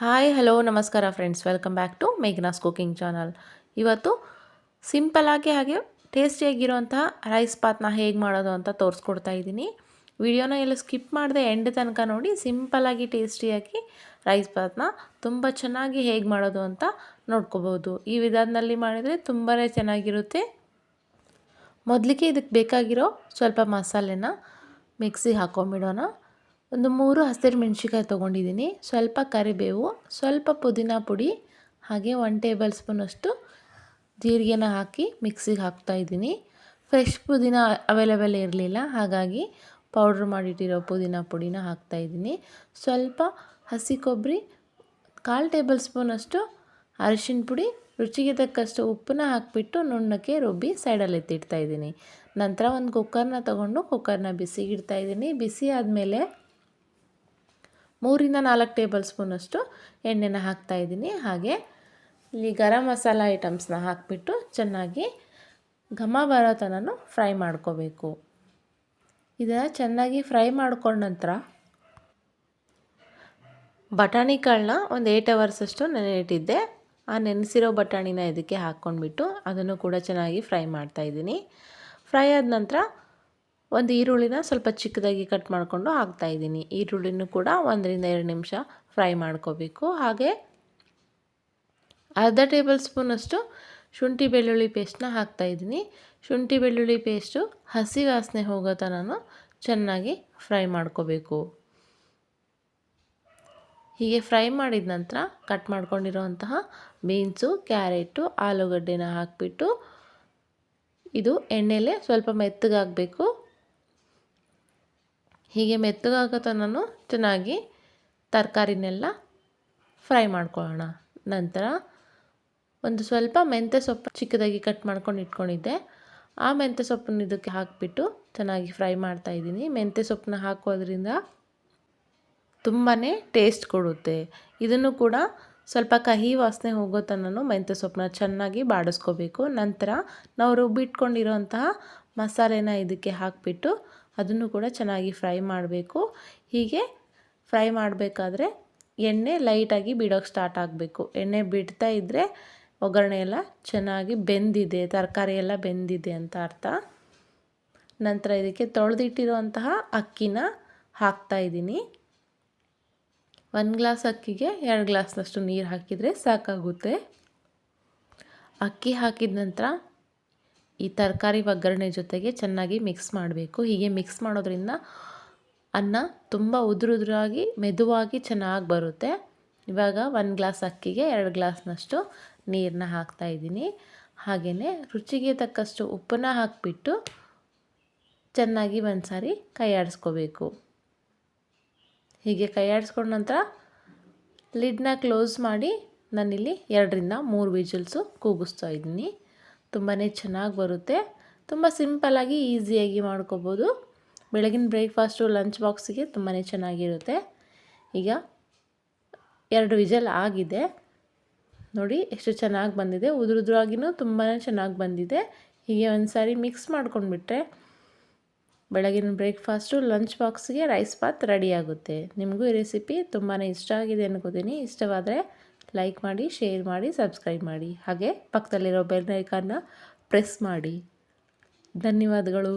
Hi hello ನಮಸ್ಕಾರ friends, welcome back to Meghna's cooking channel. ಇವತ್ತು ಸಿಂಪಲ್ಲಾಗಿ ಹಾಗೆ ಟೇಸ್ಟಿಯಾಗಿರೋಂತಹ ರೈಸ್ ಬಾತ್ನ ಹೇಗೆ ಮಾಡೋದು ಅಂತ ತೋರಿಸ್ಕೊಡ್ತಾ ಇದ್ದೀನಿ. ವಿಡಿಯೋನ ಎಲ್ಲ ಸ್ಕಿಪ್ ಮಾಡದೆ ಎಂಡ್ ತನಕ ನೋಡಿ. ಸಿಂಪಲ್ಲಾಗಿ ಟೇಸ್ಟಿಯಾಗಿ ರೈಸ್ ಬಾತ್ನ ತುಂಬ ಚೆನ್ನಾಗಿ ಹೇಗೆ ಮಾಡೋದು ಅಂತ ನೋಡ್ಕೋಬೋದು. ಈ ವಿಧಾನದಲ್ಲಿ ಮಾಡಿದರೆ ತುಂಬಾ ಚೆನ್ನಾಗಿರುತ್ತೆ. ಮೊದಲಿಗೆ ಇದಕ್ಕೆ ಬೇಕಾಗಿರೋ ಸ್ವಲ್ಪ ಮಸಾಲೆನ ಮಿಕ್ಸಿಗೆ ಹಾಕೊಂಡ್ಬಿಡೋಣ. ಒಂದು 3 ಹಸಿರು ಮೆಣಸಿನ್ಕಾಯಿ ತೊಗೊಂಡಿದ್ದೀನಿ, ಸ್ವಲ್ಪ ಕರಿಬೇವು, ಸ್ವಲ್ಪ ಪುದೀನ ಪುಡಿ, ಹಾಗೆ 1 ಟೇಬಲ್ ಸ್ಪೂನಷ್ಟು ಜೀರಿಗೆನ ಹಾಕಿ ಮಿಕ್ಸಿಗೆ ಹಾಕ್ತಾಯಿದ್ದೀನಿ. ಫ್ರೆಶ್ ಪುದೀನ ಅವೈಲೇಬಲ್ ಇರಲಿಲ್ಲ, ಹಾಗಾಗಿ ಪೌಡ್ರ್ ಮಾಡಿಟ್ಟಿರೋ ಪುದೀನ ಪುಡಿನ ಹಾಕ್ತಾಯಿದ್ದೀನಿ. ಸ್ವಲ್ಪ ಹಸಿ ಕೊಬ್ಬರಿ, 1/4 ಟೇಬಲ್ ಸ್ಪೂನಷ್ಟು ಅರಿಶಿನ ಪುಡಿ, ರುಚಿಗೆ ತಕ್ಕಷ್ಟು ಉಪ್ಪನ್ನ ಹಾಕಿಬಿಟ್ಟು ನುಣ್ಣಕ್ಕೆ ರುಬ್ಬಿ ಸೈಡಲ್ಲಿ ಎತ್ತಿಡ್ತಾಯಿದ್ದೀನಿ. ನಂತರ ಒಂದು ಕುಕ್ಕರ್ನ ತೊಗೊಂಡು ಕುಕ್ಕರ್ನ ಬಿಸಿಗಿಡ್ತಾಯಿದ್ದೀನಿ. ಬಿಸಿ ಆದಮೇಲೆ 3 ರಿಂದ 4 ಟೇಬಲ್ ಸ್ಪೂನಷ್ಟು ಎಣ್ಣೆನ ಹಾಕ್ತಾಯಿದ್ದೀನಿ. ಹಾಗೆ ಇಲ್ಲಿ ಗರಂ ಮಸಾಲ ಐಟಮ್ಸ್ನ ಹಾಕಿಬಿಟ್ಟು ಚೆನ್ನಾಗಿ ಘಮ ಬರೋ ತನಕ ಫ್ರೈ ಮಾಡ್ಕೋಬೇಕು. ಇದನ್ನು ಚೆನ್ನಾಗಿ ಫ್ರೈ ಮಾಡ್ಕೊಂಡ ನಂತರ ಬಟಾಣಿ ಕಾಳನ್ನ ಒಂದು 8 ಅವರ್ಸಷ್ಟು ನೆನೆಯಿಟ್ಟಿದ್ದೆ. ಆ ನೆನೆಸಿರೋ ಬಟಾಣಿನ ಇದಕ್ಕೆ ಹಾಕ್ಕೊಂಡ್ಬಿಟ್ಟು ಅದನ್ನು ಕೂಡ ಚೆನ್ನಾಗಿ ಫ್ರೈ ಮಾಡ್ತಾಯಿದ್ದೀನಿ. ಫ್ರೈ ಆದ ನಂತರ ಒಂದು ಈರುಳ್ಳಿನ ಸ್ವಲ್ಪ ಚಿಕ್ಕದಾಗಿ ಕಟ್ ಮಾಡಿಕೊಂಡು ಹಾಕ್ತಾಯಿದ್ದೀನಿ. ಈರುಳ್ಳಿನೂ ಕೂಡ 1 ರಿಂದ 2 ನಿಮಿಷ ಫ್ರೈ ಮಾಡ್ಕೋಬೇಕು. ಹಾಗೆ ಅರ್ಧ ಟೇಬಲ್ ಸ್ಪೂನಷ್ಟು ಶುಂಠಿ ಬೆಳ್ಳುಳ್ಳಿ ಪೇಸ್ಟ್ನ ಹಾಕ್ತಾಯಿದ್ದೀನಿ. ಶುಂಠಿ ಬೆಳ್ಳುಳ್ಳಿ ಪೇಸ್ಟು ಹಸಿ ವಾಸನೆ ಹೋಗೋ ತನಕ ಚೆನ್ನಾಗಿ ಫ್ರೈ ಮಾಡ್ಕೋಬೇಕು. ಹೀಗೆ ಫ್ರೈ ಮಾಡಿದ ನಂತರ ಕಟ್ ಮಾಡ್ಕೊಂಡಿರೋಂತಹ ಬೀನ್ಸು, ಕ್ಯಾರೆಟು, ಆಲೂಗಡ್ಡೆನ ಹಾಕಿಬಿಟ್ಟು ಇದು ಎಣ್ಣೆಲೇ ಸ್ವಲ್ಪ ಮೆತ್ತಗಾಗಬೇಕು. ಹೀಗೆ ಮೆತ್ತಗಾಗೋ ತನಕ ಚೆನ್ನಾಗಿ ತರಕಾರಿನೆಲ್ಲ ಫ್ರೈ ಮಾಡ್ಕೊಳ್ಳೋಣ. ನಂತರ ಒಂದು ಸ್ವಲ್ಪ ಮೆಂತ್ಯ ಸೊಪ್ಪು ಚಿಕ್ಕದಾಗಿ ಕಟ್ ಮಾಡ್ಕೊಂಡು ಇಟ್ಕೊಂಡಿದ್ದೆ, ಆ ಮೆಂತ್ಯ ಸೊಪ್ಪನ್ನು ಇದಕ್ಕೆ ಹಾಕಿಬಿಟ್ಟು ಚೆನ್ನಾಗಿ ಫ್ರೈ ಮಾಡ್ತಾಯಿದ್ದೀನಿ. ಮೆಂತ್ಯ ಸೊಪ್ಪನ್ನ ಹಾಕೋದ್ರಿಂದ ತುಂಬಾ ಟೇಸ್ಟ್ ಕೊಡುತ್ತೆ. ಇದನ್ನು ಕೂಡ ಸ್ವಲ್ಪ ಕಹಿ ವಾಸನೆ ಹೋಗೋ ತನಕ ಮೆಂತ್ಯ ಸೊಪ್ಪನ್ನ ಚೆನ್ನಾಗಿ ಬಾಡಿಸ್ಕೋಬೇಕು. ನಂತರ ನಾವು ರುಬ್ಬಿಟ್ಕೊಂಡಿರೋಂತಹ ಮಸಾಲೆನ ಇದಕ್ಕೆ ಹಾಕಿಬಿಟ್ಟು ಅದನ್ನು ಕೂಡ ಚೆನ್ನಾಗಿ ಫ್ರೈ ಮಾಡಬೇಕು. ಹೀಗೆ ಫ್ರೈ ಮಾಡಬೇಕಾದ್ರೆ ಎಣ್ಣೆ ಲೈಟಾಗಿ ಬಿಡೋಕ್ಕೆ ಸ್ಟಾರ್ಟ್ ಆಗಬೇಕು. ಎಣ್ಣೆ ಬಿಡ್ತಾ ಇದ್ದರೆ ಒಗ್ಗರಣೆ ಎಲ್ಲ ಚೆನ್ನಾಗಿ ಬೆಂದಿದೆ, ತರಕಾರಿ ಎಲ್ಲ ಬೆಂದಿದೆ ಅಂತ ಅರ್ಥ. ನಂತರ ಇದಕ್ಕೆ ತೊಳೆದಿಟ್ಟಿರುವಂತಹ ಅಕ್ಕಿನ ಹಾಕ್ತಾಯಿದ್ದೀನಿ. 1 ಗ್ಲಾಸ್ ಅಕ್ಕಿಗೆ 2 ಗ್ಲಾಸ್ನಷ್ಟು ನೀರು ಹಾಕಿದರೆ ಸಾಕಾಗುತ್ತೆ. ಅಕ್ಕಿ ಹಾಕಿದ ನಂತರ ಈ ತರಕಾರಿ ಒಗ್ಗರಣೆ ಜೊತೆಗೆ ಚೆನ್ನಾಗಿ ಮಿಕ್ಸ್ ಮಾಡಬೇಕು. ಹೀಗೆ ಮಿಕ್ಸ್ ಮಾಡೋದ್ರಿಂದ ಅನ್ನ ತುಂಬ ಉದುರಾಗಿ ಮೆದುವಾಗಿ ಚೆನ್ನಾಗಿ ಬರುತ್ತೆ. ಇವಾಗ 1 ಗ್ಲಾಸ್ ಅಕ್ಕಿಗೆ 2 ಗ್ಲಾಸ್ನಷ್ಟು ನೀರನ್ನ ಹಾಕ್ತಾಯಿದ್ದೀನಿ. ಹಾಗೆಯೇ ರುಚಿಗೆ ತಕ್ಕಷ್ಟು ಉಪ್ಪನ್ನ ಹಾಕಿಬಿಟ್ಟು ಚೆನ್ನಾಗಿ ಒಂದು ಸಾರಿ ಕೈ ಆಡಿಸ್ಕೋಬೇಕು. ಹೀಗೆ ಕೈ ಆಡಿಸ್ಕೊಂಡ ನಂತರ ಲಿಡ್ನ ಕ್ಲೋಸ್ ಮಾಡಿ ನಾನಿಲ್ಲಿ 2 ರಿಂದ 3 ವಿಜಿಲ್ಸು ಕೂಗಿಸ್ತಾ ಇದ್ದೀನಿ. ತುಂಬಾ ಚೆನ್ನಾಗಿ ಬರುತ್ತೆ. ತುಂಬ ಸಿಂಪಲ್ಲಾಗಿ ಈಸಿಯಾಗಿ ಮಾಡ್ಕೋಬೋದು. ಬೆಳಗಿನ ಬ್ರೇಕ್ಫಾಸ್ಟು, ಲಂಚ್ ಬಾಕ್ಸಿಗೆ ತುಂಬಾ ಚೆನ್ನಾಗಿರುತ್ತೆ. ಈಗ 2 ವಿಜಲ್ ಆಗಿದೆ ನೋಡಿ, ಎಷ್ಟು ಚೆನ್ನಾಗಿ ಬಂದಿದೆ. ಉದುರಾಗಿನೂ ತುಂಬಾ ಚೆನ್ನಾಗಿ ಬಂದಿದೆ. ಹೀಗೆ ಒಂದು ಸಾರಿ ಮಿಕ್ಸ್ ಮಾಡ್ಕೊಂಡ್ಬಿಟ್ರೆ ಬೆಳಗಿನ ಬ್ರೇಕ್ಫಾಸ್ಟು, ಲಂಚ್ ಬಾಕ್ಸ್ಗೆ ರೈಸ್ ಬಾತ್ ರೆಡಿ ಆಗುತ್ತೆ. ನಿಮಗೂ ಈ ರೆಸಿಪಿ ತುಂಬಾ ಇಷ್ಟ ಆಗಿದೆ ಅನ್ಕೋತೀನಿ. ಇಷ್ಟವಾದರೆ ಲೈಕ್ ಮಾಡಿ, ಶೇರ್ ಮಾಡಿ, ಸಬ್ಸ್ಕ್ರೈಬ್ ಮಾಡಿ. ಹಾಗೆ ಪಕ್ಕದಲ್ಲಿರೋ ಬೆಲ್ ಐಕಾನ್ನ ಪ್ರೆಸ್ ಮಾಡಿ. ಧನ್ಯವಾದಗಳು.